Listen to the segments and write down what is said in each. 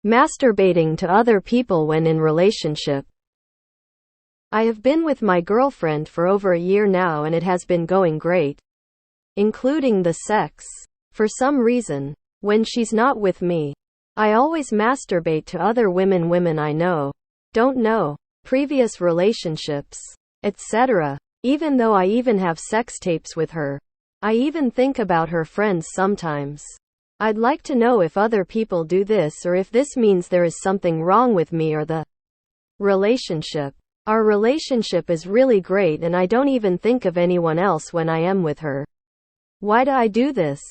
Masturbating to other people when in relationship. I have been with my girlfriend for over a year now and it has been going great, including the sex. For some reason, when she's not with me, I always masturbate to other women I know, don't know, previous relationships, etc. Even though I even have sex tapes with her. I even think about her friends sometimes. I'd like to know if other people do this or if this means there is something wrong with me or the relationship. Our relationship is really great and I don't even think of anyone else when I am with her. Why do I do this?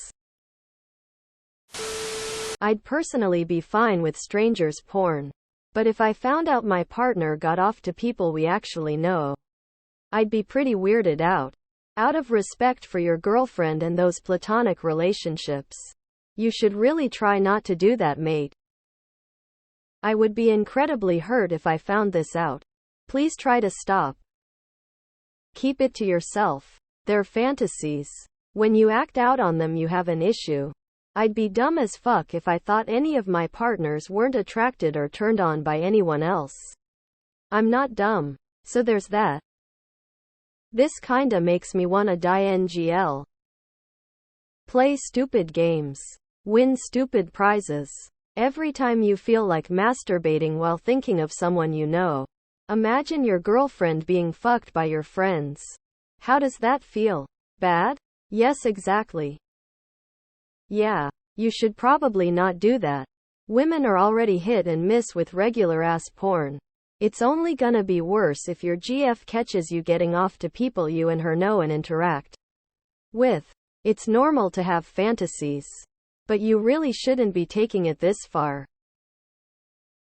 I'd personally be fine with strangers' porn. But if I found out my partner got off to people we actually know, I'd be pretty weirded out. Out of respect for your girlfriend and those platonic relationships, you should really try not to do that, mate. I would be incredibly hurt if I found this out. Please try to stop. Keep it to yourself. They're fantasies. When you act out on them, you have an issue. I'd be dumb as fuck if I thought any of my partners weren't attracted or turned on by anyone else. I'm not dumb. So there's that. This kinda makes me wanna die NGL. Play stupid games. Win stupid prizes. Every time you feel like masturbating while thinking of someone you know, imagine your girlfriend being fucked by your friends. How does that feel? Bad? Yes, exactly. Yeah, you should probably not do that. Women are already hit and miss with regular ass porn. It's only gonna be worse if your GF catches you getting off to people you and her know and interact with. It's normal to have fantasies, but you really shouldn't be taking it this far.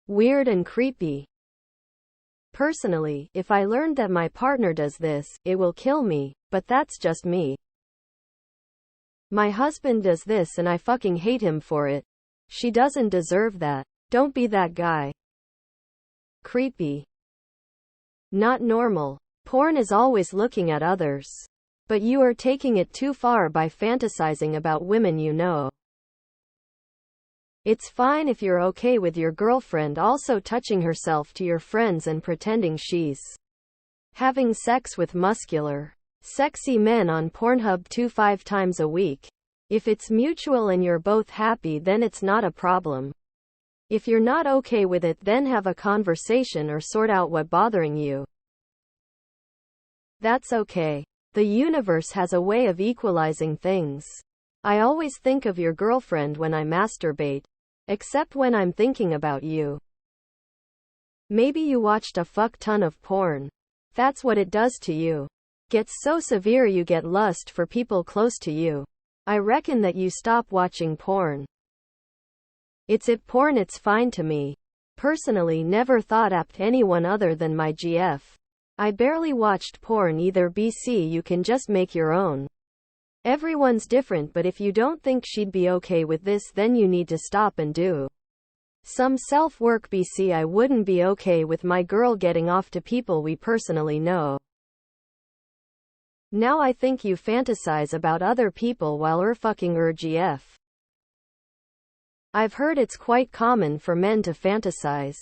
Weird and creepy. Personally, if I learned that my partner does this, it will kill me, but that's just me. My husband does this and I fucking hate him for it. She doesn't deserve that. Don't be that guy. Creepy. Not normal. Porn is always looking at others. But you are taking it too far by fantasizing about women you know. It's fine if you're okay with your girlfriend also touching herself to your friends and pretending she's having sex with muscular, sexy men on Pornhub 5 times a week. If it's mutual and you're both happy, then it's not a problem. If you're not okay with it, then have a conversation or sort out what's bothering you. That's okay. The universe has a way of equalizing things. I always think of your girlfriend when I masturbate, except when I'm thinking about you. Maybe you watched a fuck ton of porn. That's what it does to you. Gets so severe you get lust for people close to you. I reckon that you stop watching porn. It's fine to me. Personally, never thought apt anyone other than my GF. I barely watched porn either. BC, you can just make your own. Everyone's different, but if you don't think she'd be okay with this, then you need to stop and do some self-work. BC, I wouldn't be okay with my girl getting off to people we personally know. Now I think you fantasize about other people while fucking her GF. I've heard it's quite common for men to fantasize,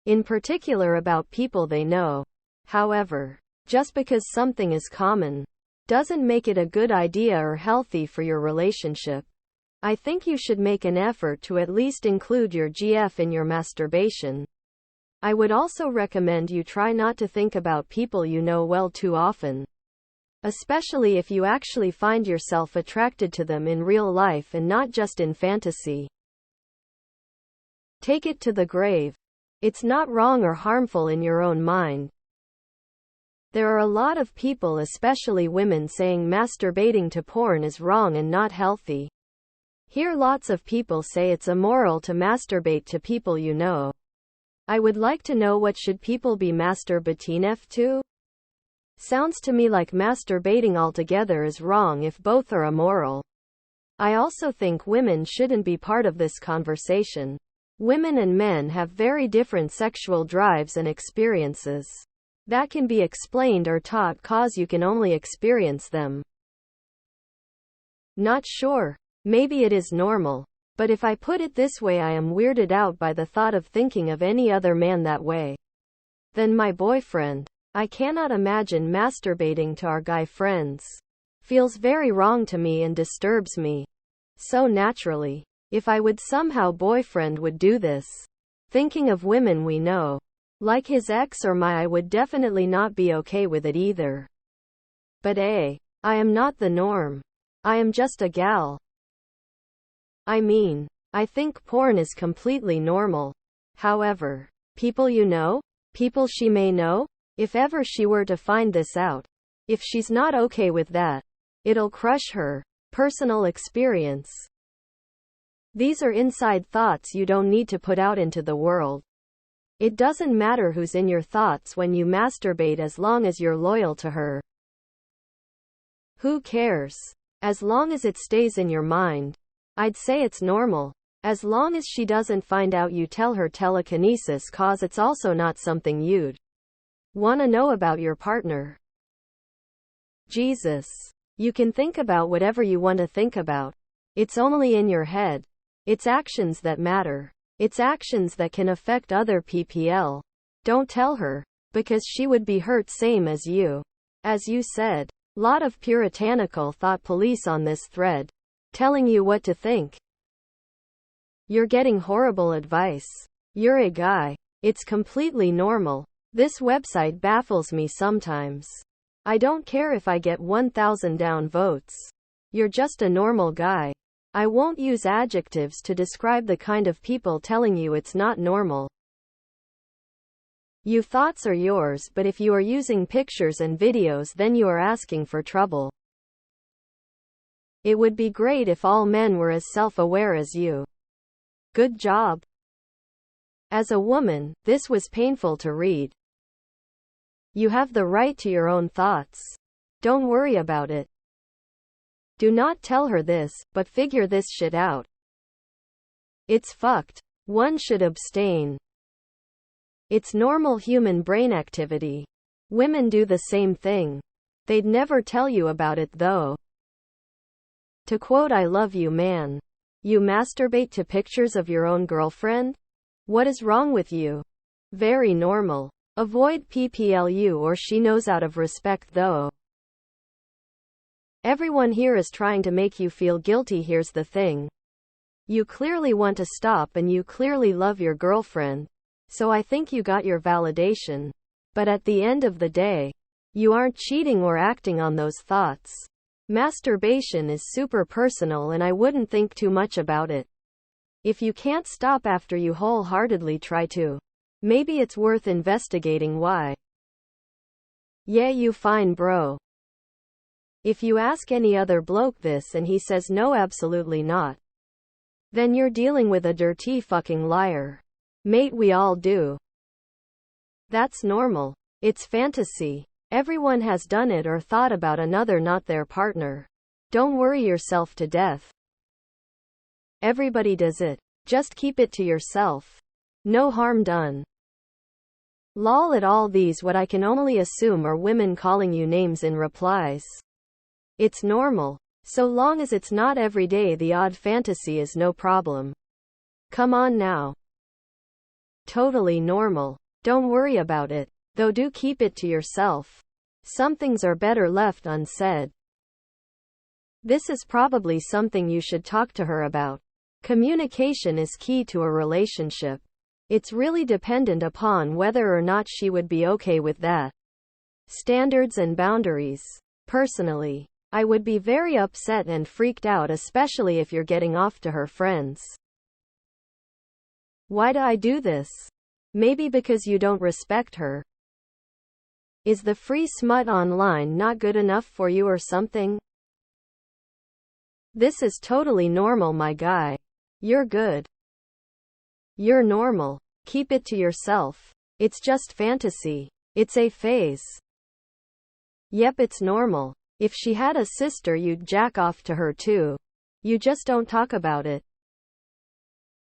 in particular about people they know. However, just because something is common doesn't make it a good idea or healthy for your relationship. I think you should make an effort to at least include your GF in your masturbation. I would also recommend you try not to think about people you know well too often, especially if you actually find yourself attracted to them in real life and not just in fantasy. Take it to the grave. It's not wrong or harmful in your own mind. There are a lot of people, especially women, saying masturbating to porn is wrong and not healthy. Hear lots of people say it's immoral to masturbate to people you know. I would like to know, what should people be masturbating to? Sounds to me like masturbating altogether is wrong if both are immoral. I also think women shouldn't be part of this conversation. Women and men have very different sexual drives and experiences that can be explained or taught, cause you can only experience them. Not sure. Maybe it is normal. But if I put it this way, I am weirded out by the thought of thinking of any other man that way than my boyfriend. I cannot imagine masturbating to our guy friends. Feels very wrong to me and disturbs me so naturally. If I would somehow boyfriend would do this, thinking of women we know, like his ex or my, I would definitely not be okay with it either. But I am not the norm. I am just a gal. I mean, I think porn is completely normal. However, people you know, people she may know, if ever she were to find this out, if she's not okay with that, it'll crush her. Personal experience. These are inside thoughts you don't need to put out into the world. It doesn't matter who's in your thoughts when you masturbate as long as you're loyal to her. Who cares? As long as it stays in your mind. I'd say it's normal. As long as she doesn't find out you tell her telekinesis, cause it's also not something you'd wanna know about your partner. Jesus. You can think about whatever you want to think about. It's only in your head. It's actions that matter. It's actions that can affect other people. Don't tell her, because she would be hurt same as you. As you said, lot of puritanical thought police on this thread, telling you what to think. You're getting horrible advice. You're a guy. It's completely normal. This website baffles me sometimes. I don't care if I get 1,000 down votes. You're just a normal guy. I won't use adjectives to describe the kind of people telling you it's not normal. Your thoughts are yours, but if you are using pictures and videos, then you are asking for trouble. It would be great if all men were as self-aware as you. Good job. As a woman, this was painful to read. You have the right to your own thoughts. Don't worry about it. Do not tell her this, but figure this shit out. It's fucked. One should abstain. It's normal human brain activity. Women do the same thing. They'd never tell you about it though. To quote I love you man. You masturbate to pictures of your own girlfriend? What is wrong with you? Very normal. Avoid PPLU or she knows out of respect though. Everyone here is trying to make you feel guilty. Here's the thing. You clearly want to stop and you clearly love your girlfriend. So I think you got your validation. But at the end of the day, you aren't cheating or acting on those thoughts. Masturbation is super personal and I wouldn't think too much about it. If you can't stop after you wholeheartedly try to, maybe it's worth investigating why. Yeah, you fine bro. If you ask any other bloke this and he says no, absolutely not, then you're dealing with a dirty fucking liar. Mate, we all do. That's normal. It's fantasy. Everyone has done it or thought about another, not their partner. Don't worry yourself to death. Everybody does it. Just keep it to yourself. No harm done. Lol at all these what I can only assume are women calling you names in replies. It's normal. So long as it's not every day, the odd fantasy is no problem. Come on now. Totally normal. Don't worry about it. Though do keep it to yourself. Some things are better left unsaid. This is probably something you should talk to her about. Communication is key to a relationship. It's really dependent upon whether or not she would be okay with that. Standards and boundaries. Personally, I would be very upset and freaked out, especially if you're getting off to her friends. Why do I do this? Maybe because you don't respect her. Is the free smut online not good enough for you or something? This is totally normal, my guy. You're good. You're normal. Keep it to yourself. It's just fantasy. It's a phase. Yep, it's normal. If she had a sister, you'd jack off to her too. You just don't talk about it.